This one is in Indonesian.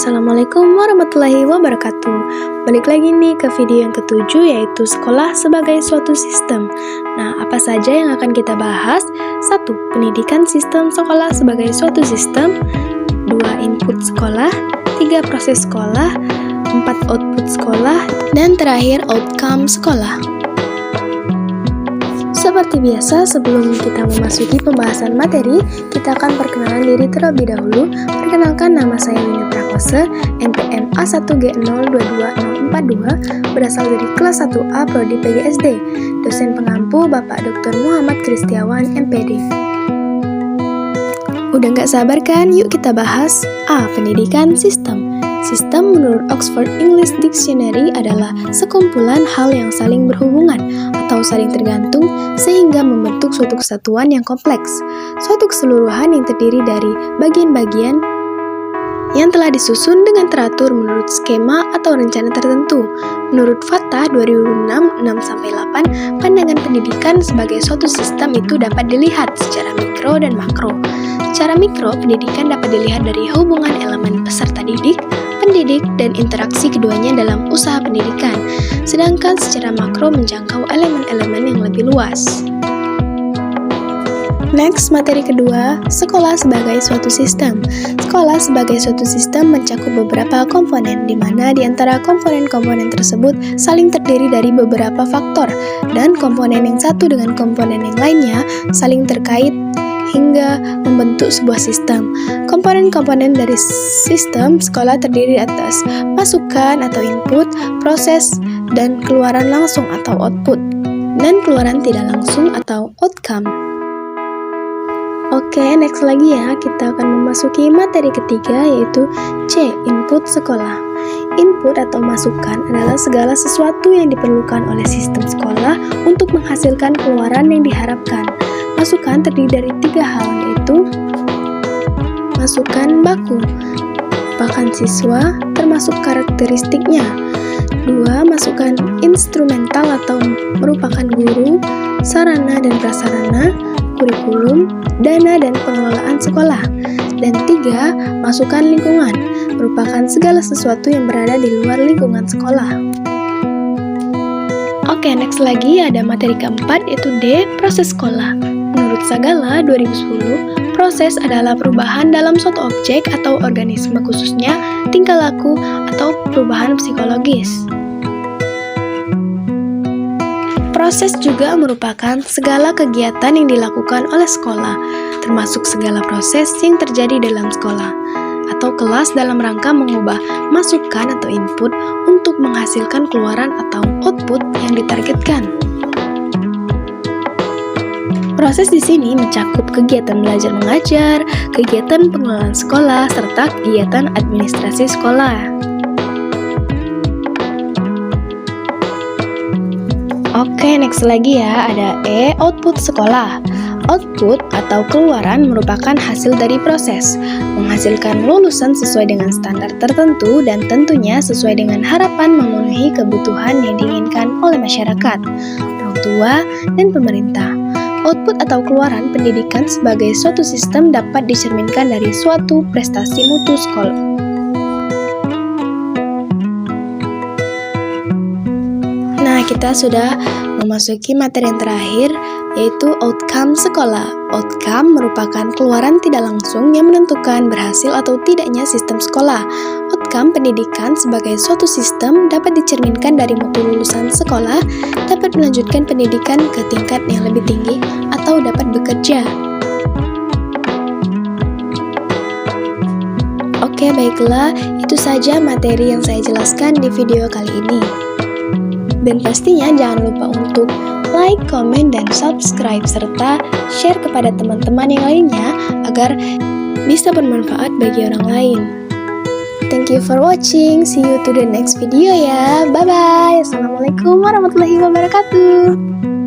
Assalamualaikum warahmatullahi wabarakatuh. Balik lagi nih ke video yang ketujuh, yaitu sekolah sebagai suatu sistem. Nah, apa saja yang akan kita bahas? 1. Pendidikan sistem sekolah sebagai suatu sistem. 2. Input sekolah. 3. Proses sekolah. 4. Output sekolah. Dan terakhir, outcome sekolah. Seperti biasa, sebelum kita memasuki pembahasan materi, kita akan perkenalan diri terlebih dahulu. Perkenalkan, nama saya Wina Prakose, NPM A1G022042, berasal dari kelas 1A Prodi PGSD. Dosen pengampu Bapak Dr. Muhammad Kristiawan, MPD. Udah nggak sabar kan? Yuk kita bahas. A. Pendidikan sistem. Sistem menurut Oxford English Dictionary adalah sekumpulan hal yang saling berhubungan atau saling tergantung sehingga membentuk suatu kesatuan yang kompleks, suatu keseluruhan yang terdiri dari bagian-bagian yang telah disusun dengan teratur menurut skema atau rencana tertentu. Menurut Fatah 2006, 6-8, pandangan pendidikan sebagai suatu sistem itu dapat dilihat secara mikro dan makro. Secara mikro, pendidikan dapat dilihat dari hubungan elemen peserta didik, pendidik, dan interaksi keduanya dalam usaha pendidikan. Sedangkan secara makro menjangkau elemen-elemen yang lebih luas. Next, materi kedua, sekolah sebagai suatu sistem. Sekolah sebagai suatu sistem mencakup beberapa komponen, di mana di antara komponen-komponen tersebut saling terdiri dari beberapa faktor, dan komponen yang satu dengan komponen yang lainnya saling terkait hingga membentuk sebuah sistem. Komponen-komponen dari sistem sekolah terdiri atas masukan atau input, proses, dan keluaran langsung atau output, dan keluaran tidak langsung atau outcome. Oke, next lagi ya, kita akan memasuki materi ketiga, yaitu C. Input sekolah. Input atau masukan adalah segala sesuatu yang diperlukan oleh sistem sekolah untuk menghasilkan keluaran yang diharapkan. Masukan terdiri dari 3 hal, yaitu masukan baku, merupakan siswa termasuk karakteristiknya. 2. Masukan instrumental atau merupakan guru, sarana dan prasarana, kurikulum, dana dan pengelolaan sekolah. Dan 3. Masukan lingkungan, merupakan segala sesuatu yang berada di luar lingkungan sekolah. Oke, next lagi ada materi keempat, yaitu D. Proses sekolah. Menurut Sagala 2010, proses adalah perubahan dalam suatu objek atau organisme, khususnya tingkah laku atau perubahan psikologis. Proses juga merupakan segala kegiatan yang dilakukan oleh sekolah, termasuk segala proses yang terjadi dalam sekolah atau kelas dalam rangka mengubah masukan atau input untuk menghasilkan keluaran atau output yang ditargetkan. Proses di sini mencakup kegiatan belajar mengajar, kegiatan pengelolaan sekolah, serta kegiatan administrasi sekolah. Oke, next lagi ya, ada E. Output sekolah. Output atau keluaran merupakan hasil dari proses, menghasilkan lulusan sesuai dengan standar tertentu dan tentunya sesuai dengan harapan memenuhi kebutuhan yang diinginkan oleh masyarakat, orang tua, dan pemerintah. Output atau keluaran pendidikan sebagai suatu sistem dapat dicerminkan dari suatu prestasi mutu sekolah. Nah, kita sudah memasuki materi yang terakhir, yaitu outcome sekolah. Outcome merupakan keluaran tidak langsung yang menentukan berhasil atau tidaknya sistem sekolah. Outcome pendidikan sebagai suatu sistem dapat dicerminkan dari mutu lulusan sekolah, dapat melanjutkan pendidikan ke tingkat yang lebih tinggi, atau dapat bekerja. Oke, baiklah, itu saja materi yang saya jelaskan di video kali ini. Dan pastinya jangan lupa untuk like, komen, dan subscribe, serta share kepada teman-teman yang lainnya agar bisa bermanfaat bagi orang lain. Thank you for watching. See you to the next video ya. Bye-bye. Assalamualaikum warahmatullahi wabarakatuh.